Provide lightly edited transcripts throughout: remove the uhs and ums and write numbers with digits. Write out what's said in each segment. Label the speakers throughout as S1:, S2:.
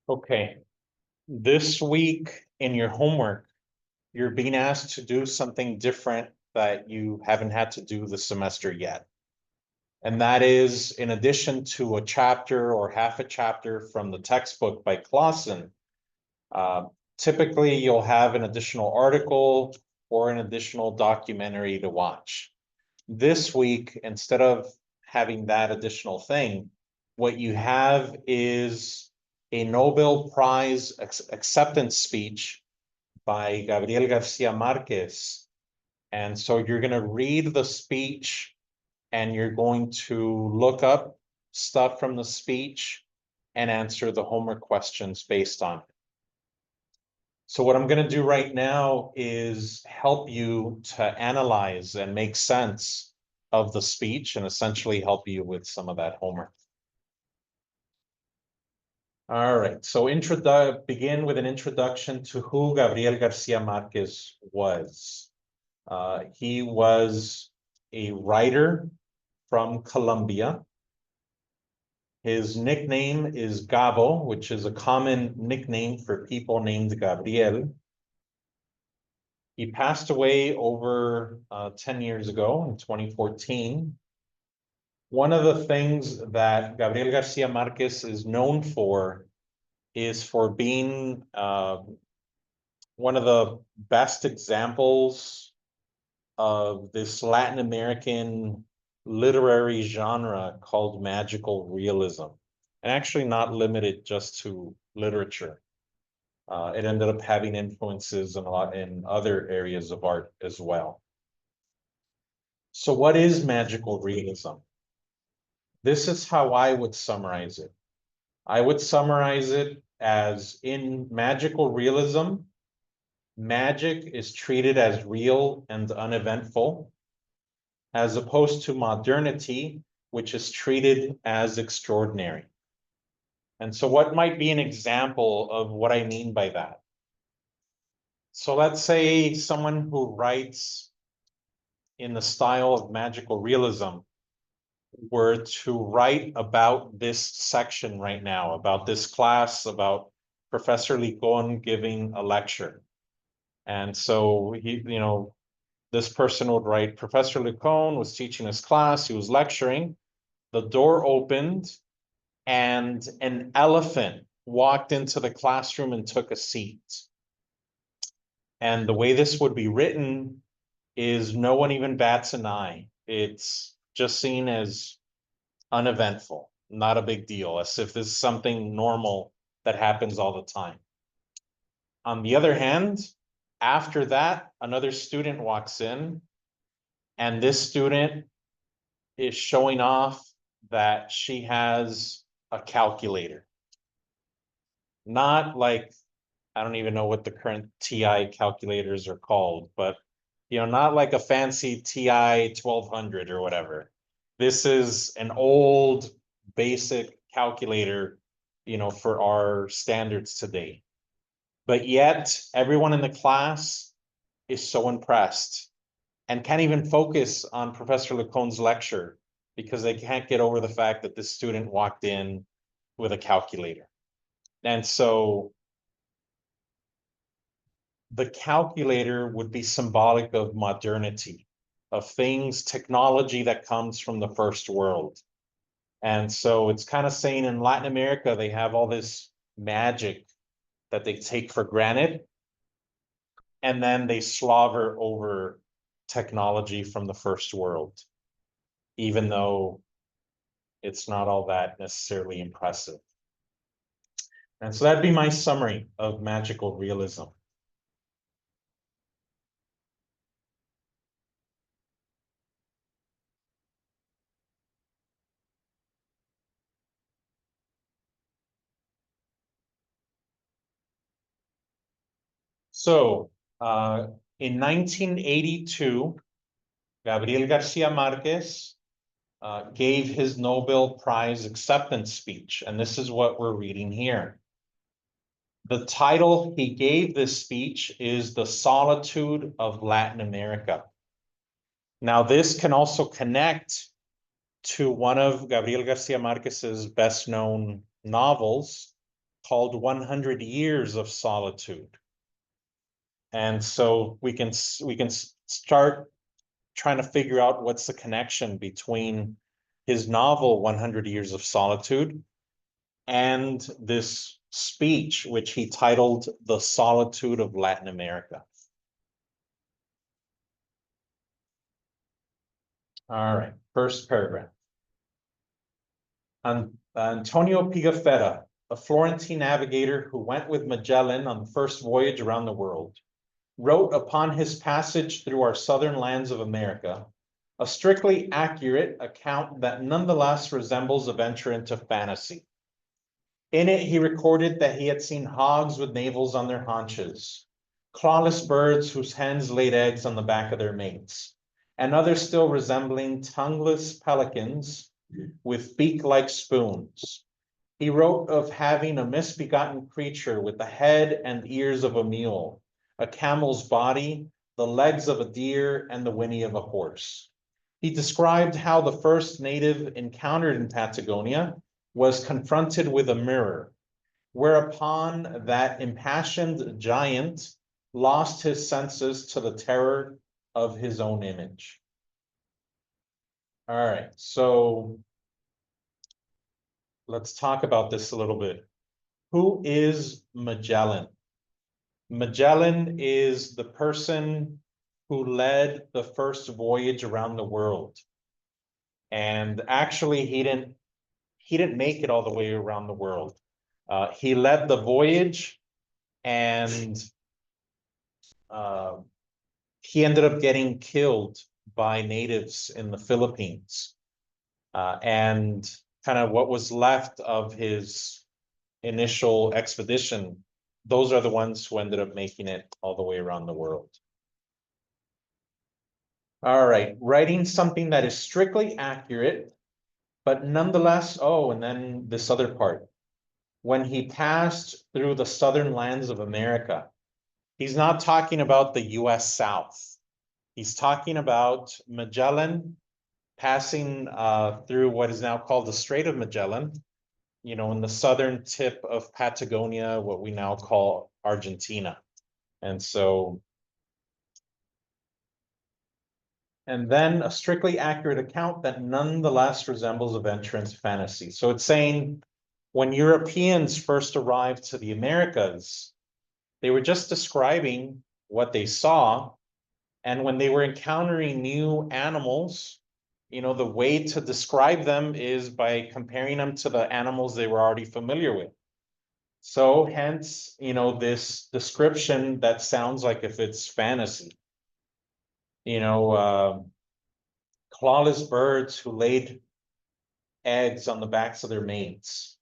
S1: Okay, this week in your homework, you're being asked to do something different that you haven't had to do this semester yet. And that is, in addition to a chapter or half a chapter from the textbook by Clausen, typically you'll have an additional article or an additional documentary to watch. This week, instead of having that additional thing, what you have is a Nobel Prize acceptance speech by Gabriel Garcia Marquez. And so you're going to read the speech and you're going to look up stuff from the speech and answer the homework questions based on it. So what I'm going to do right now is help you to analyze and make sense of the speech and essentially help you with some of that homework. All right, so begin with an introduction to who Gabriel Garcia Marquez was. He was a writer from Colombia. His nickname is Gabo, which is a common nickname for people named Gabriel. He passed away over 10 years ago in 2014. One of the things that Gabriel Garcia Marquez is known for is for being one of the best examples of this Latin American literary genre called magical realism, and actually not limited just to literature. It ended up having influences in a lot in other areas of art as well. So what is magical realism? This is how I would summarize it. I would summarize it as, in magical realism, magic is treated as real and uneventful, as opposed to modernity, which is treated as extraordinary. And so what might be an example of what I mean by that? So let's say someone who writes in the style of magical realism were to write about this section right now, about this class, about Professor Licon giving a lecture. And so this person would write, Professor Licon was teaching his class, he was lecturing, the door opened, and an elephant walked into the classroom and took a seat. And the way this would be written is no one even bats an eye. It's just seen as uneventful, not a big deal, as if this is something normal that happens all the time. On the other hand, after that, another student walks in, and this student is showing off that she has a calculator. Not like, I don't even know what the current TI calculators are called, but not like a fancy TI 1200 or whatever. This is an old basic calculator, for our standards today. But yet everyone in the class is so impressed and can't even focus on Professor Licon's lecture because they can't get over the fact that this student walked in with a calculator. And so the calculator would be symbolic of modernity, of things, technology that comes from the first world. And so it's kind of saying in Latin America, they have all this magic that they take for granted, and then they slobber over technology from the first world, even though it's not all that necessarily impressive. And so that'd be my summary of magical realism. So in 1982, Gabriel Garcia Marquez gave his Nobel Prize acceptance speech, and this is what we're reading here. The title he gave this speech is The Solitude of Latin America. Now, this can also connect to one of Gabriel Garcia Marquez's best-known novels, called 100 Years of Solitude. And so we can start trying to figure out what's the connection between his novel 100 Years of Solitude and this speech, which he titled The Solitude of Latin America. All right, first paragraph. Antonio Pigafetta, a Florentine navigator who went with Magellan on the first voyage around the world, wrote upon his passage through our southern lands of America a strictly accurate account that nonetheless resembles a venture into fantasy. In it, he recorded that he had seen hogs with navels on their haunches, clawless birds whose hens laid eggs on the back of their mates, and others still resembling tongueless pelicans with beak-like spoons. He wrote of having a misbegotten creature with the head and ears of a mule, a camel's body, the legs of a deer, and the whinny of a horse. He described how the first native encountered in Patagonia was confronted with a mirror, whereupon that impassioned giant lost his senses to the terror of his own image. All right, so let's talk about this a little bit. Who is Magellan? Magellan is the person who led the first voyage around the world. And actually, he didn't make it all the way around the world. He led the voyage, and he ended up getting killed by natives in the Philippines. And kind of what was left of his initial expedition, those are the ones who ended up making it all the way around the world. All right, writing something that is strictly accurate, but nonetheless, oh, and then this other part. When he passed through the southern lands of America, he's not talking about the US South. He's talking about Magellan passing through what is now called the Strait of Magellan, in the southern tip of Patagonia, what we now call Argentina. And so, and then a strictly accurate account that nonetheless resembles a venture into fantasy. So it's saying when Europeans first arrived to the Americas, they were just describing what they saw. And when they were encountering new animals, the way to describe them is by comparing them to the animals they were already familiar with. So hence, this description that sounds like if it's fantasy, clawless birds who laid eggs on the backs of their mates,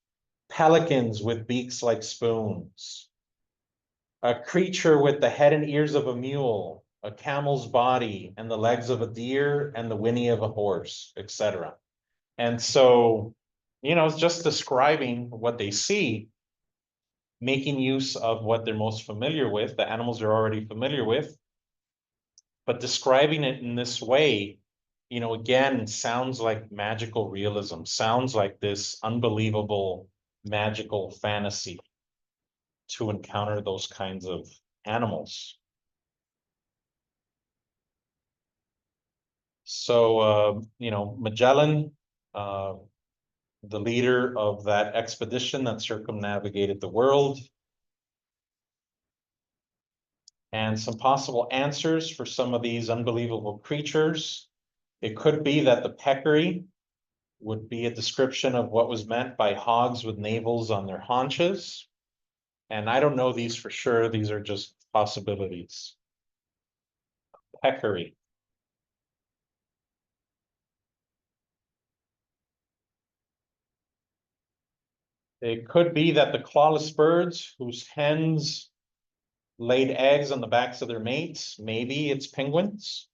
S1: pelicans with beaks like spoons, a creature with the head and ears of a mule, a camel's body, and the legs of a deer, and the whinny of a horse, etc. And so, it's just describing what they see, making use of what they're most familiar with, the animals they're already familiar with, but describing it in this way, again, sounds like magical realism, sounds like this unbelievable magical fantasy to encounter those kinds of animals. So, Magellan, the leader of that expedition that circumnavigated the world, and some possible answers for some of these unbelievable creatures. It could be that the peccary would be a description of what was meant by hogs with navels on their haunches. And I don't know these for sure. These are just possibilities. Peccary. It could be that the clawless birds whose hens laid eggs on the backs of their mates, maybe it's penguins.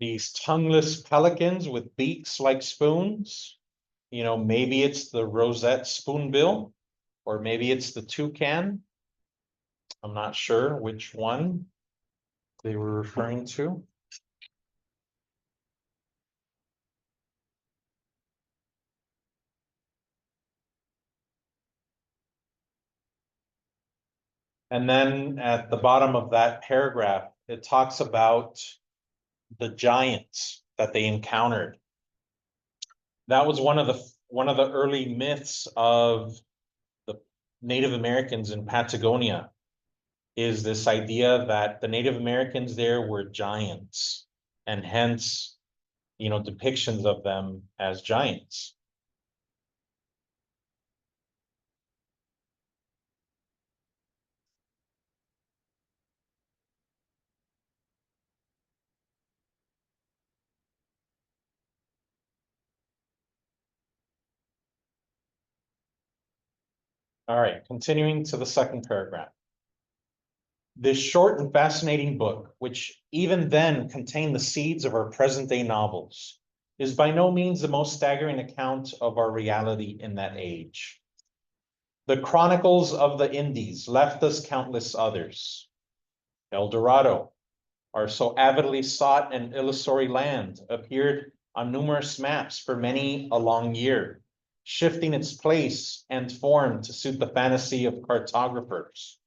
S1: These tongueless pelicans with beaks like spoons, maybe it's the rosette spoonbill, or maybe it's the toucan. I'm not sure which one. they were referring to. And then at the bottom of that paragraph, it talks about the giants that they encountered. That was one of the early myths of the Native Americans in Patagonia, is this idea that the Native Americans there were giants, and hence, depictions of them as giants. All right, continuing to the second paragraph. This short and fascinating book, which even then contained the seeds of our present day novels, is by no means the most staggering account of our reality in that age. The chronicles of the Indies left us countless others. El Dorado, our so avidly sought and illusory land, appeared on numerous maps for many a long year, shifting its place and form to suit the fantasy of cartographers.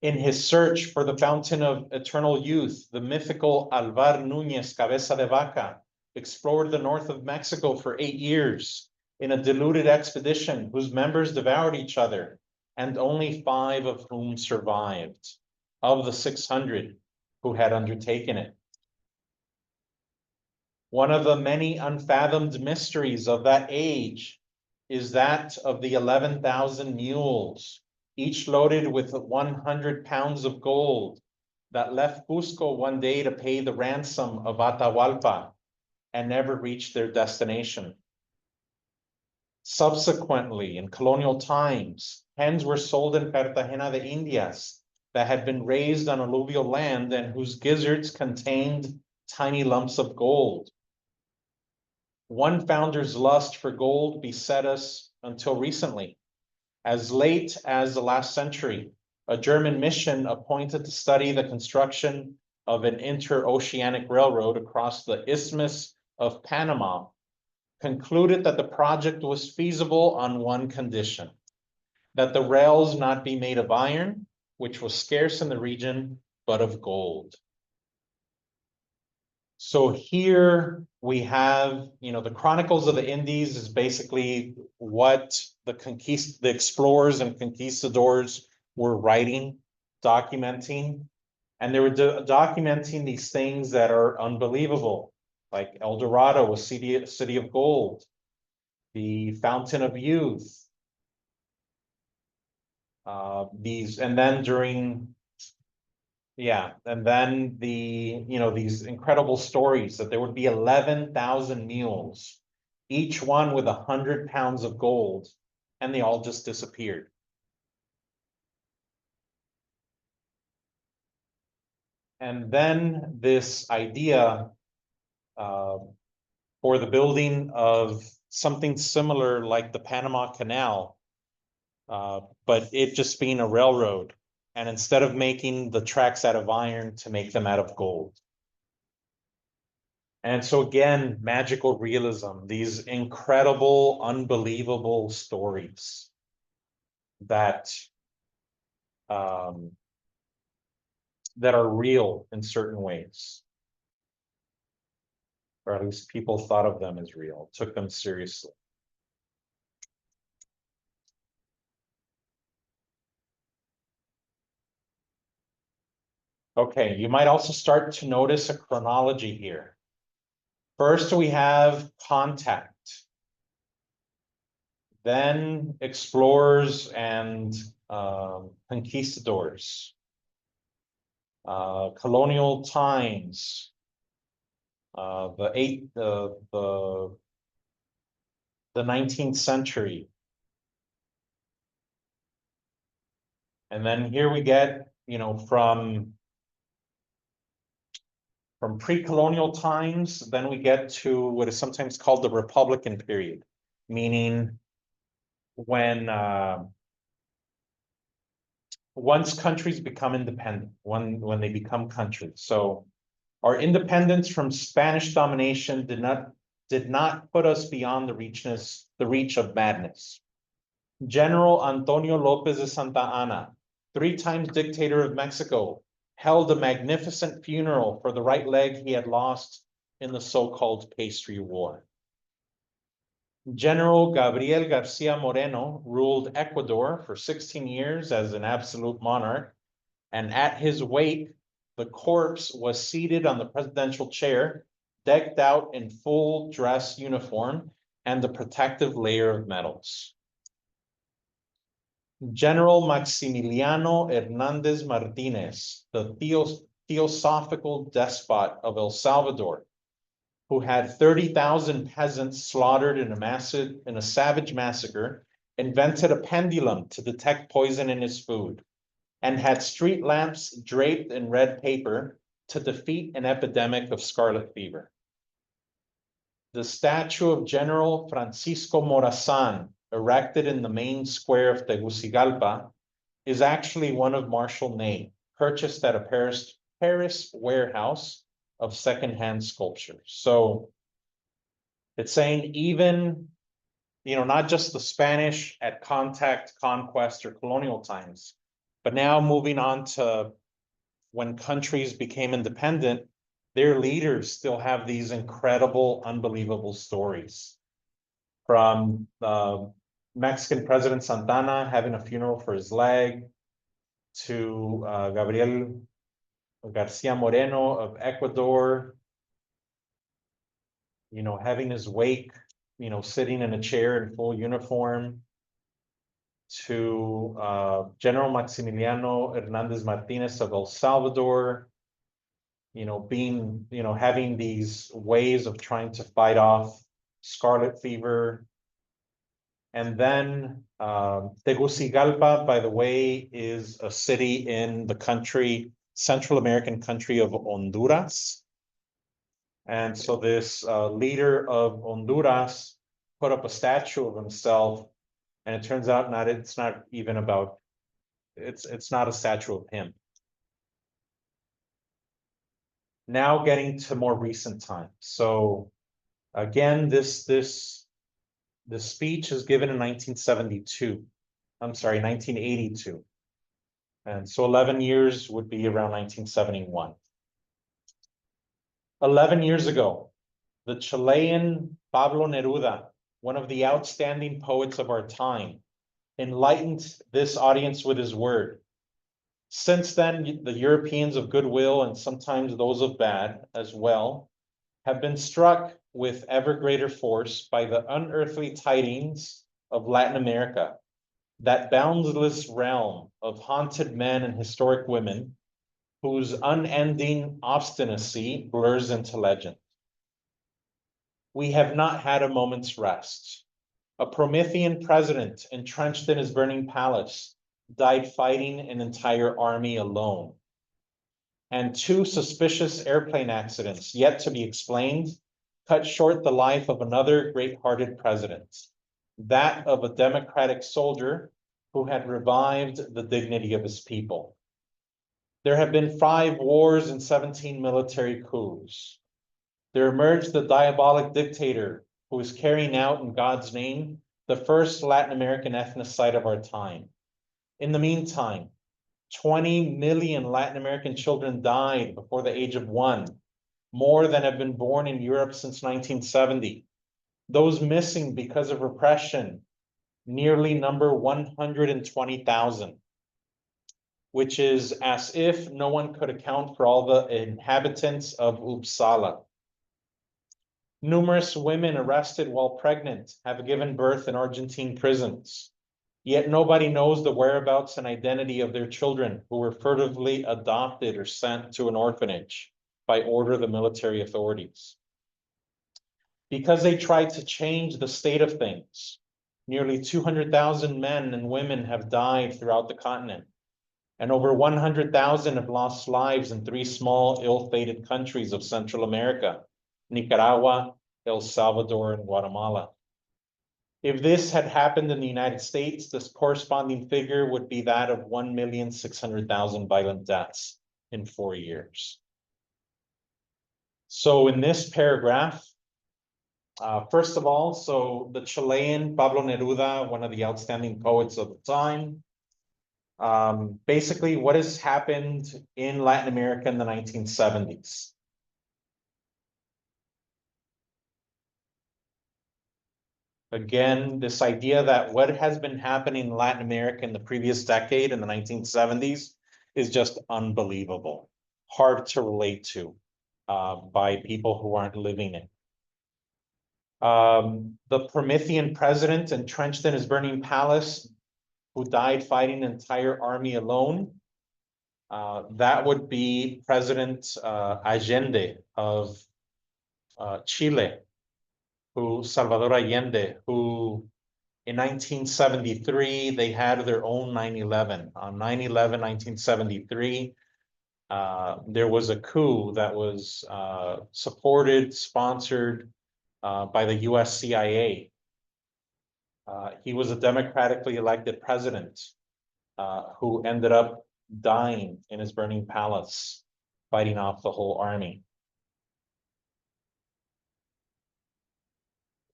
S1: In his search for the fountain of eternal youth, the mythical Alvar Núñez Cabeza de Vaca explored the north of Mexico for 8 years in a deluded expedition whose members devoured each other, and only 5 of whom survived, of the 600 who had undertaken it. One of the many unfathomed mysteries of that age is that of the 11,000 mules, each loaded with 100 pounds of gold, that left Cusco one day to pay the ransom of Atahualpa and never reached their destination. Subsequently, in colonial times, hens were sold in Cartagena de Indias that had been raised on alluvial land and whose gizzards contained tiny lumps of gold. One founder's lust for gold beset us until recently. As late as the last century, a German mission appointed to study the construction of an interoceanic railroad across the Isthmus of Panama concluded that the project was feasible on one condition: that the rails not be made of iron, which was scarce in the region, but of gold. So here we have, the Chronicles of the Indies is basically what the explorers and conquistadors were writing, documenting, and they were documenting these things that are unbelievable, like El Dorado, a city of gold, the Fountain of Youth, and then these incredible stories that there would be 11,000 mules, each one with 100 pounds of gold, and they all just disappeared. And then this idea for the building of something similar like the Panama Canal, but it just being a railroad, and instead of making the tracks out of iron, to make them out of gold. And so again, magical realism, these incredible, unbelievable stories that that are real in certain ways, or at least people thought of them as real, took them seriously. Okay, you might also start to notice a chronology here. First, we have contact, then explorers and conquistadors, colonial times, the 19th century. And then here we get, from pre-colonial times, then we get to what is sometimes called the Republican period, meaning when once countries become independent, when they become countries. So our independence from Spanish domination did not put us beyond the reach of madness. General Antonio Lopez de Santa Anna, 3 times dictator of Mexico, held a magnificent funeral for the right leg he had lost in the so-called Pastry War. General Gabriel Garcia Moreno ruled Ecuador for 16 years as an absolute monarch, and at his wake, the corpse was seated on the presidential chair, decked out in full dress uniform and the protective layer of medals. General Maximiliano Hernandez Martinez, the theosophical despot of El Salvador, who had 30,000 peasants slaughtered in a savage massacre, invented a pendulum to detect poison in his food, and had street lamps draped in red paper to defeat an epidemic of scarlet fever. The statue of General Francisco Morazan, erected in the main square of Tegucigalpa, is actually one of Marshal Ney, purchased at a Paris warehouse of secondhand sculpture. So it's saying even, not just the Spanish at contact, conquest, or colonial times, but now moving on to when countries became independent, their leaders still have these incredible, unbelievable stories. From Mexican President Santana having a funeral for his leg, to Gabriel Garcia Moreno of Ecuador, having his wake, sitting in a chair in full uniform, to General Maximiliano Hernandez Martinez of El Salvador, having these ways of trying to fight off scarlet fever. And then Tegucigalpa, by the way, is a city in the Central American country of Honduras. And so this leader of Honduras put up a statue of himself, and it turns out it's not a statue of him. Now getting to more recent times. So again, this speech is given in 1982. I'm sorry, 1982. And so 11 years would be around 1971. 11 years ago, the Chilean Pablo Neruda, one of the outstanding poets of our time, enlightened this audience with his word. Since then, the Europeans of goodwill, and sometimes those of bad as well, have been struck with ever greater force by the unearthly tidings of Latin America, that boundless realm of haunted men and historic women whose unending obstinacy blurs into legend. We have not had a moment's rest. A Promethean president entrenched in his burning palace died fighting an entire army alone. And 2 suspicious airplane accidents, yet to be explained, cut short the life of another great-hearted president, that of a democratic soldier who had revived the dignity of his people. There have been 5 wars and 17 military coups. There emerged the diabolic dictator who is carrying out in God's name the first Latin American ethnocide of our time. In the meantime, 20 million Latin American children died before the age of 1, more than have been born in Europe since 1970. Those missing because of repression nearly number 120,000, which is as if no one could account for all the inhabitants of Uppsala. Numerous women arrested while pregnant have given birth in Argentine prisons. Yet nobody knows the whereabouts and identity of their children who were furtively adopted or sent to an orphanage by order of the military authorities. Because they tried to change the state of things, nearly 200,000 men and women have died throughout the continent, and over 100,000 have lost lives in 3 small, ill-fated countries of Central America: Nicaragua, El Salvador, and Guatemala. If this had happened in the United States, this corresponding figure would be that of 1,600,000 violent deaths in 4 years. So in this paragraph, first of all, so the Chilean Pablo Neruda, one of the outstanding poets of the time, basically what has happened in Latin America in the 1970s. Again, this idea that what has been happening in Latin America in the previous decade, in the 1970s, is just unbelievable, hard to relate to by people who aren't living it. The Promethean president entrenched in his burning palace, who died fighting an entire army alone, that would be President Allende of Chile, Salvador Allende, who in 1973, they had their own 9/11. On 9/11, 1973, there was a coup that was supported, sponsored by the US CIA. He was a democratically elected president who ended up dying in his burning palace, fighting off the whole army.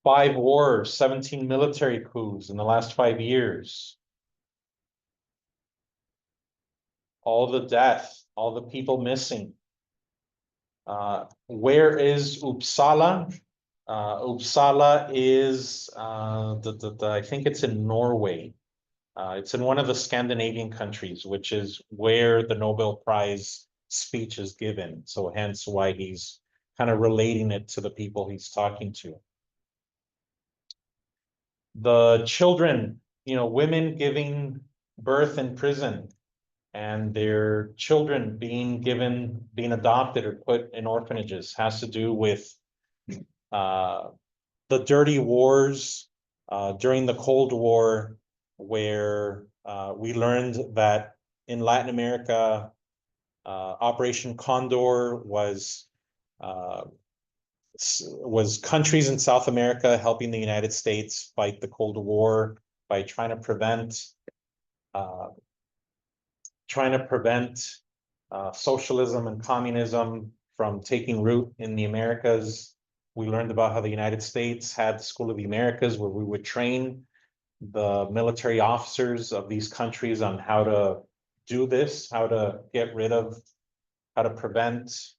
S1: 5 wars, 17 military coups in the last 5 years. All the death, all the people missing. Where is Uppsala? Uppsala is, I think it's in Norway. It's in one of the Scandinavian countries, which is where the Nobel Prize speech is given. So hence why he's kind of relating it to the people he's talking to. The children, women giving birth in prison and their children being adopted or put in orphanages has to do with the dirty wars during the Cold War, where we learned that in Latin America, Operation Condor was countries in South America helping the United States fight the Cold War by trying to prevent socialism and communism from taking root in the Americas. We learned about how the United States had the School of the Americas, where we would train the military officers of these countries on how to do this, how to prevent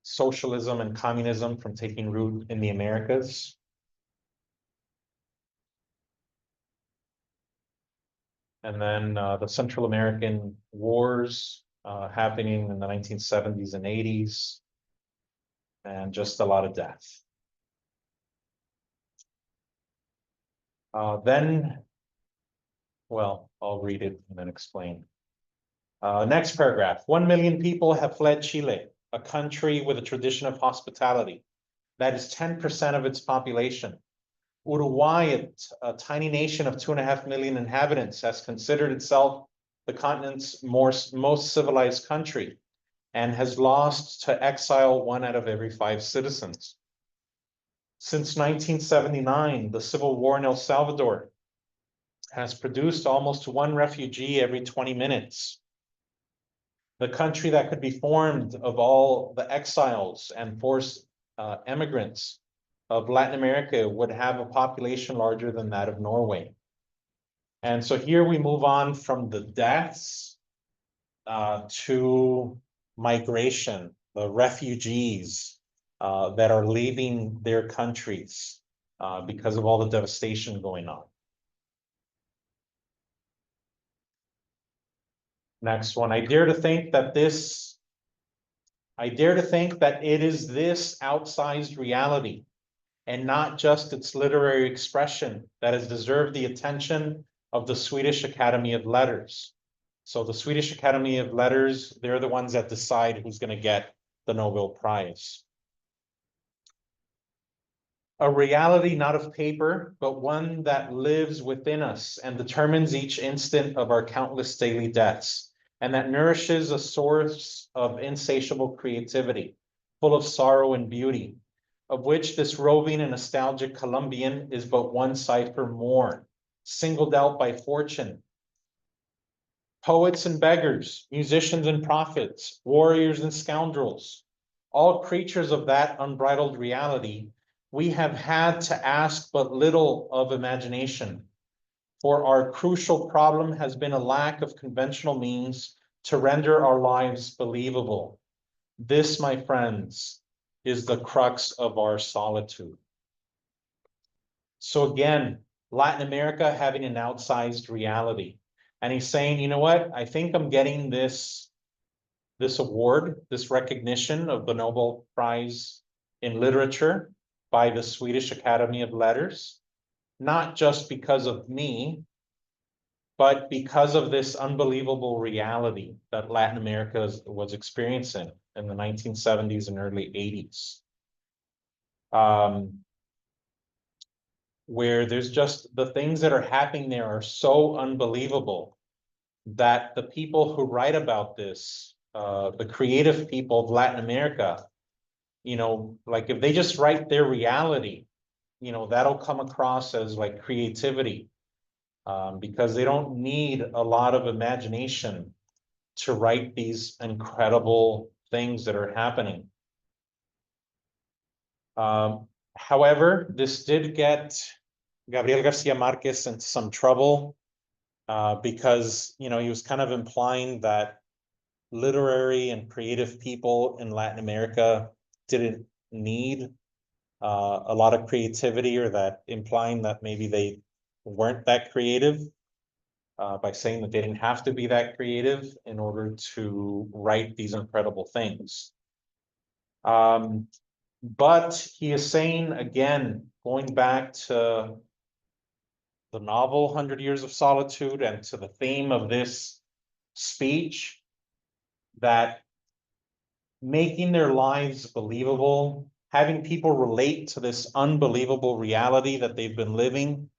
S1: socialism and communism from taking root in the Americas. And then the Central American wars happening in the 1970s and 80s, and just a lot of death. I'll read it and then explain. Next paragraph. 1 million people have fled Chile, a country with a tradition of hospitality. That is 10% of its population. Uruguay, a tiny nation of 2.5 million inhabitants, has considered itself the continent's most civilized country and has lost to exile 1 out of every 5 citizens. Since 1979, the civil war in El Salvador has produced almost 1 refugee every 20 minutes. The country that could be formed of all the exiles and forced immigrants of Latin America would have a population larger than that of Norway. And so here we move on from the deaths to migration, the refugees that are leaving their countries because of all the devastation going on. Next one. I dare to think that it is this outsized reality and not just its literary expression that has deserved the attention of the Swedish Academy of Letters. So the Swedish Academy of Letters, they're the ones that decide who's going to get the Nobel Prize. A reality not of paper, but one that lives within us and determines each instant of our countless daily deaths, and that nourishes a source of insatiable creativity, full of sorrow and beauty, of which this roving and nostalgic Colombian is but one cipher more, singled out by fortune. Poets and beggars, musicians and prophets, warriors and scoundrels, all creatures of that unbridled reality, we have had to ask but little of imagination, for our crucial problem has been a lack of conventional means to render our lives believable. This, my friends, is the crux of our solitude. So again, Latin America having an outsized reality. And he's saying, you know what? I think I'm getting this award, this recognition of the Nobel Prize in Literature by the Swedish Academy of Letters, not just because of me, but because of this unbelievable reality that Latin America was experiencing in the 1970s and early 80s. Where there's just the things that are happening there are so unbelievable that the people who write about this, the creative people of Latin America, you know, like if they just write their reality, you know, that'll come across as like creativity, because they don't need a lot of imagination to write these incredible things that are happening. However, this did get Gabriel Garcia Marquez into some trouble, because, you know, he was kind of implying that literary and creative people in Latin America didn't need a lot of creativity, or that implying that maybe they weren't that creative, by saying that they didn't have to be that creative in order to write these incredible things. But he is saying, again, going back to the novel 100 Years of Solitude and to the theme of this speech, that making their lives believable, having people relate to this unbelievable reality that they've been living,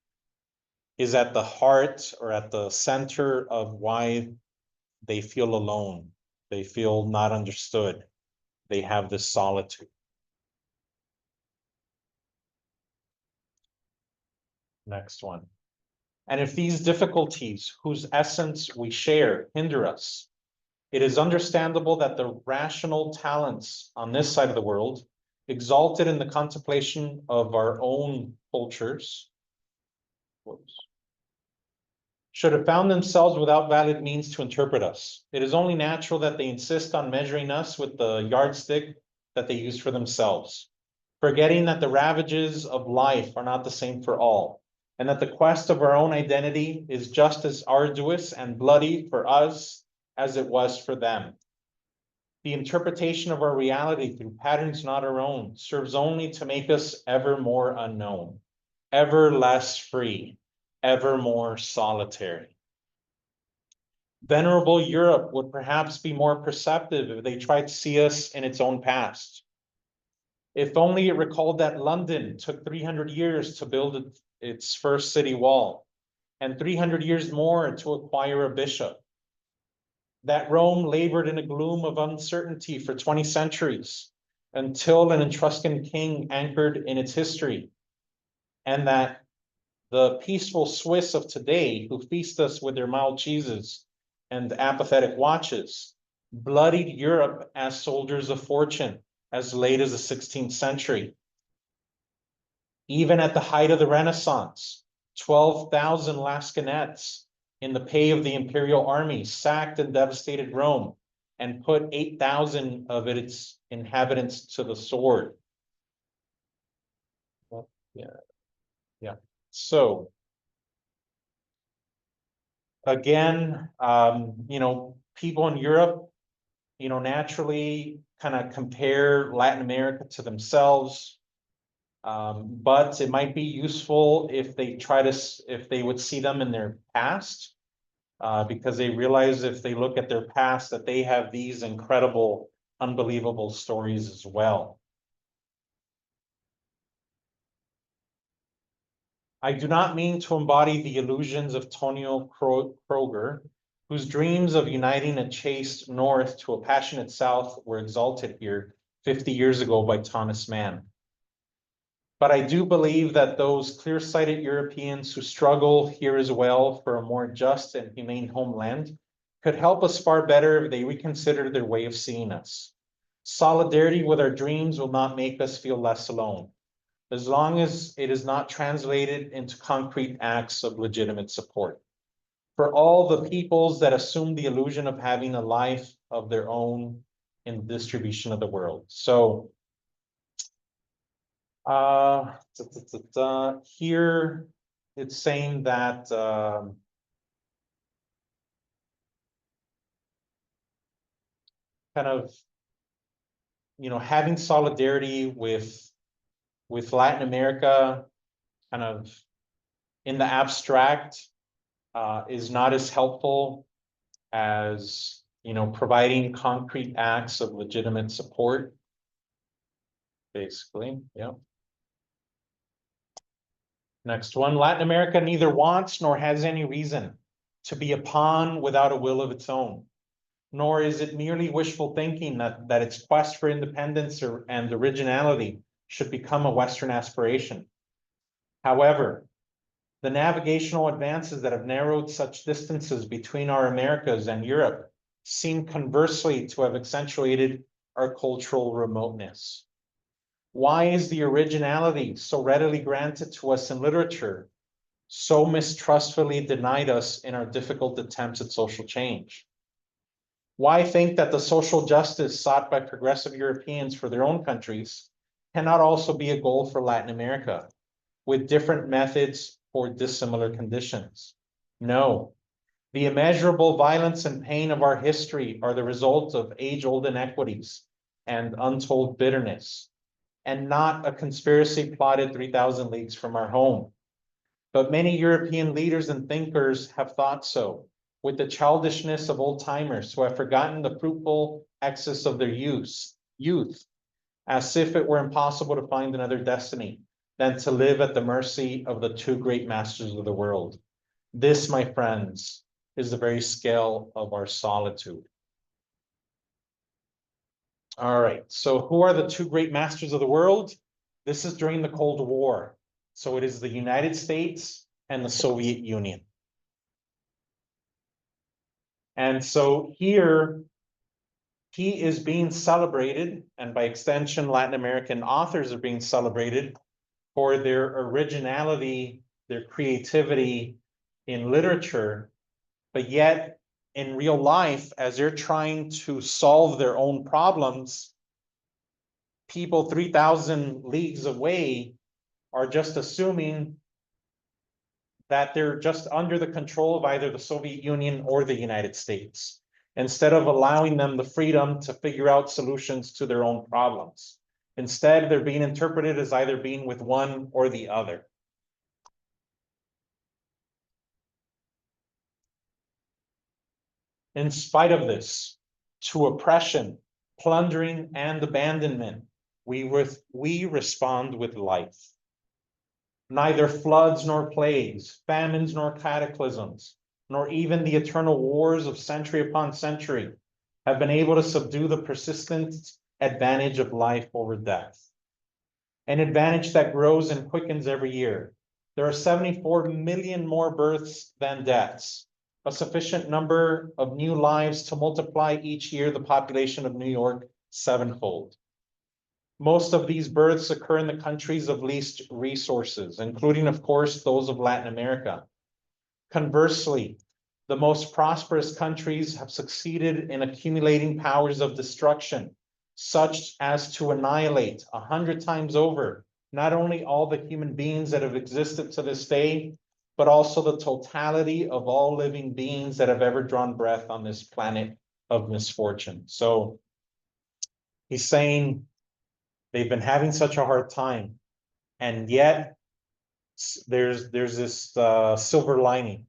S1: is at the heart or at the center of why they feel alone. They feel not understood. They have this solitude. Next one. And if these difficulties, whose essence we share, hinder us, it is understandable that the rational talents on this side of the world, exalted in the contemplation of our own cultures, should have found themselves without valid means to interpret us. It is only natural that they insist on measuring us with the yardstick that they use for themselves, forgetting that the ravages of life are not the same for all, and that the quest of our own identity is just as arduous and bloody for us as it was for them. The interpretation of our reality through patterns not our own serves only to make us ever more unknown, ever less free, ever more solitary. Venerable Europe would perhaps be more perceptive if they tried to see us in its own past. If only it recalled that London took 300 years to build its first city wall, and 300 years more to acquire a bishop. That Rome labored in a gloom of uncertainty for 20 centuries, until an Etruscan king anchored in its history, and that the peaceful Swiss of today, who feast us with their mild cheeses and apathetic watches, bloodied Europe as soldiers of fortune as late as the 16th century. Even at the height of the Renaissance, 12,000 Lascanettes in the pay of the imperial army sacked and devastated Rome and put 8,000 of its inhabitants to the sword. Well, yeah. So again, you know, people in Europe, you know, naturally kind of compare Latin America to themselves. But it might be useful if they if they would see them in their past, because they realize if they look at their past that they have these incredible, unbelievable stories as well. I do not mean to embody the illusions of Tonio Kroger, whose dreams of uniting a chaste North to a passionate South were exalted here 50 years ago by Thomas Mann. But I do believe that those clear-sighted Europeans who struggle here as well for a more just and humane homeland could help us far better if they reconsider their way of seeing us. Solidarity with our dreams will not make us feel less alone, as long as it is not translated into concrete acts of legitimate support. For all the peoples that assume the illusion of having a life of their own in the distribution of the world. So here it's saying that kind of, having solidarity with Latin America kind of in the abstract is not as helpful as, providing concrete acts of legitimate support, basically. Yeah. Next one, Latin America neither wants nor has any reason to be a pawn without a will of its own, nor is it merely wishful thinking that its quest for independence and originality should become a Western aspiration. However, the navigational advances that have narrowed such distances between our Americas and Europe seem conversely to have accentuated our cultural remoteness. Why is the originality so readily granted to us in literature so mistrustfully denied us in our difficult attempts at social change? Why think that the social justice sought by progressive Europeans for their own countries cannot also be a goal for Latin America, with different methods for dissimilar conditions? No. The immeasurable violence and pain of our history are the result of age-old inequities and untold bitterness, and not a conspiracy plotted 3,000 leagues from our home. But many European leaders and thinkers have thought so, with the childishness of old-timers who have forgotten the fruitful excess of their youth, as if it were impossible to find another destiny than to live at the mercy of the two great masters of the world. This, my friends, is the very scale of our solitude. All right, so who are the two great masters of the world? This is during the Cold War. So it is the United States and the Soviet Union. And so here, he is being celebrated, and by extension, Latin American authors are being celebrated for their originality, their creativity in literature, but yet in real life, as they're trying to solve their own problems, people 3,000 leagues away are just assuming that they're just under the control of either the Soviet Union or the United States, instead of allowing them the freedom to figure out solutions to their own problems. Instead, they're being interpreted as either being with one or the other. In spite of this, to oppression, plundering, and abandonment, we respond with life. Neither floods nor plagues, famines nor cataclysms, nor even the eternal wars of century upon century have been able to subdue the persistent advantage of life over death. An advantage that grows and quickens every year. There are 74 million more births than deaths, a sufficient number of new lives to multiply each year the population of New York sevenfold. Most of these births occur in the countries of least resources, including, of course, those of Latin America. Conversely, the most prosperous countries have succeeded in accumulating powers of destruction, such as to annihilate 100 times over, not only all the human beings that have existed to this day, but also the totality of all living beings that have ever drawn breath on this planet of misfortune. So he's saying they've been having such a hard time, and yet there's this silver lining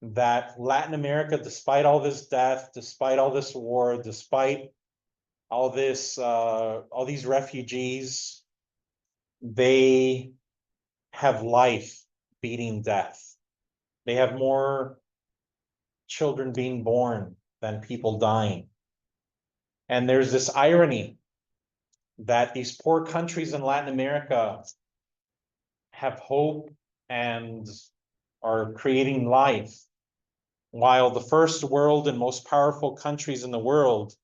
S1: that Latin America, despite all this death, despite all this war, despite all these refugees, they have life beating death. They have more children being born than people dying. And there's this irony that these poor countries in Latin America have hope and are creating life, while the first world and most powerful countries in the world,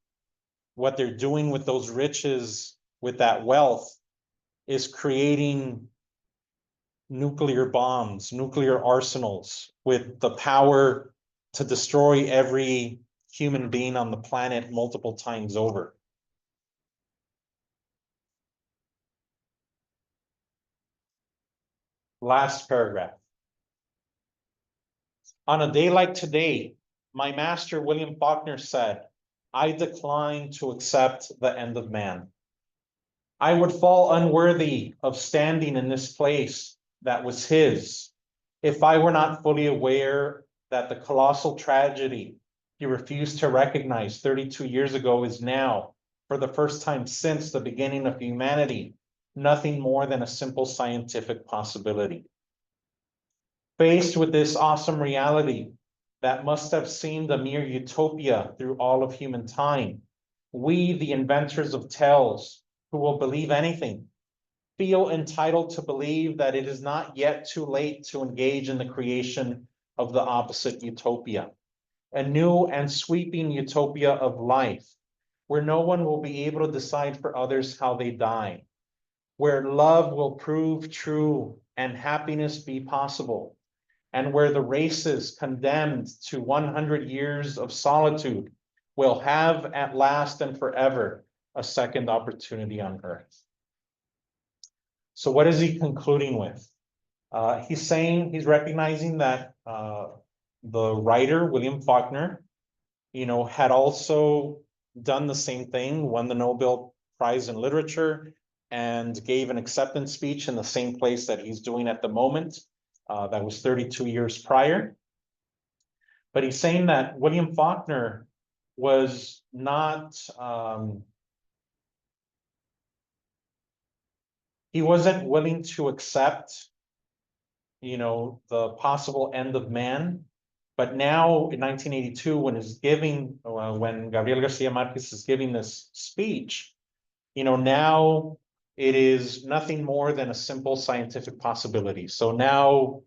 S1: what they're doing with those riches, with that wealth, is creating nuclear bombs, nuclear arsenals with the power to destroy every human being on the planet multiple times over. Last paragraph. On a day like today, my master, William Faulkner, said, I decline to accept the end of man. I would fall unworthy of standing in this place that was his if I were not fully aware that the colossal tragedy he refused to recognize 32 years ago is now, for the first time since the beginning of humanity, nothing more than a simple scientific possibility. Faced with this awesome reality that must have seemed a mere utopia through all of human time, we, the inventors of tales, who will believe anything, feel entitled to believe that it is not yet too late to engage in the creation of the opposite utopia, a new and sweeping utopia of life, where no one will be able to decide for others how they die, where love will prove true and happiness be possible, and where the races condemned to 100 years of solitude will have at last and forever a second opportunity on earth. So what is he concluding with? He's recognizing that the writer, William Faulkner, had also done the same thing, won the Nobel Prize in Literature, and gave an acceptance speech in the same place that he's doing at the moment. That was 32 years prior. But he's saying that William Faulkner was not, he wasn't willing to accept, the possible end of man. But now in 1982, when Gabriel Garcia Marquez is giving this speech, now it is nothing more than a simple scientific possibility. So now,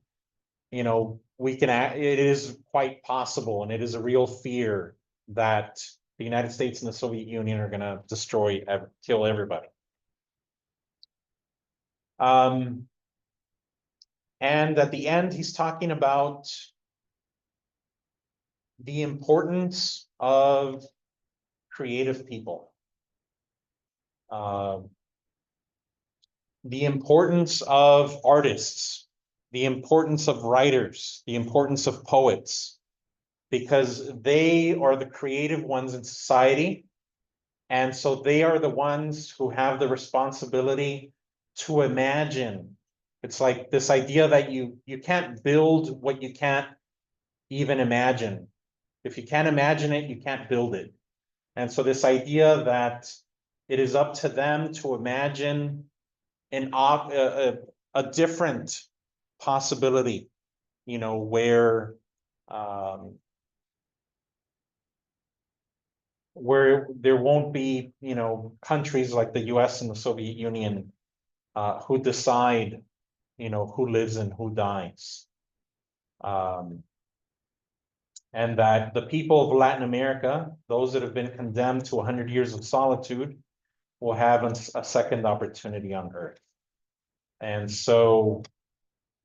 S1: it is quite possible, and it is a real fear that the United States and the Soviet Union are going to kill everybody. And at the end, he's talking about the importance of creative people, the importance of artists, the importance of writers, the importance of poets, because they are the creative ones in society. And so they are the ones who have the responsibility to imagine. It's like this idea that you can't build what you can't even imagine. If you can't imagine it, you can't build it. And so this idea that it is up to them to imagine a different possibility, where there won't be, countries like the US and the Soviet Union who decide, who lives and who dies. And that the people of Latin America, those that have been condemned to 100 years of solitude, will have a second opportunity on earth. And so,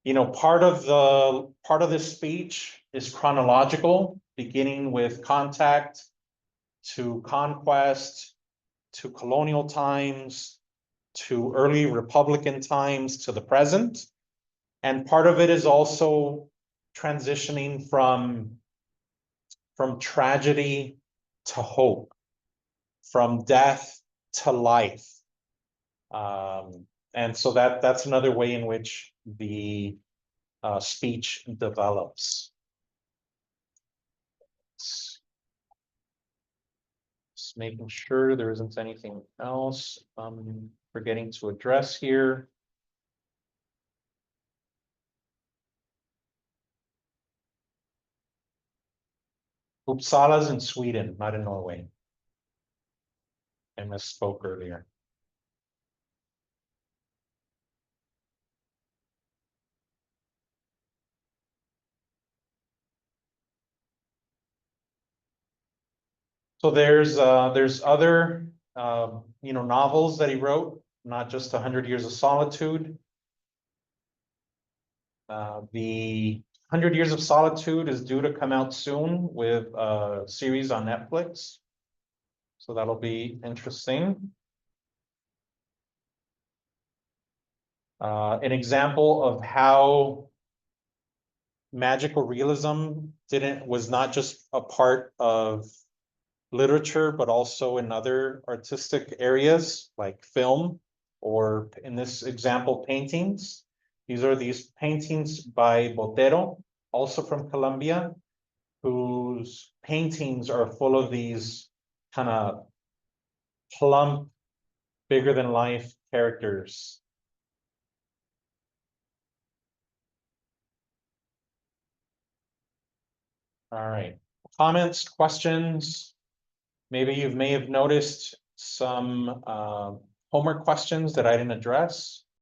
S1: part of this speech is chronological, beginning with contact to conquest, to colonial times, to early Republican times, to the present. And part of it is also transitioning from tragedy to hope, from death to life. And so that's another way in which the speech develops. Just making sure there isn't anything else I'm forgetting to address here. Uppsala's in Sweden, not in Norway. I misspoke earlier. So there's other, novels that he wrote, not just 100 Years of Solitude. The 100 Years of Solitude is due to come out soon with a series on Netflix. So that'll be interesting. An example of how magical realism was not just a part of literature, but also in other artistic areas like film, or in this example, paintings. These are these paintings by Botero, also from Colombia, whose paintings are full of these kind of plump, bigger than life characters. All right, comments, questions? Maybe you may have noticed some homework questions that I didn't address.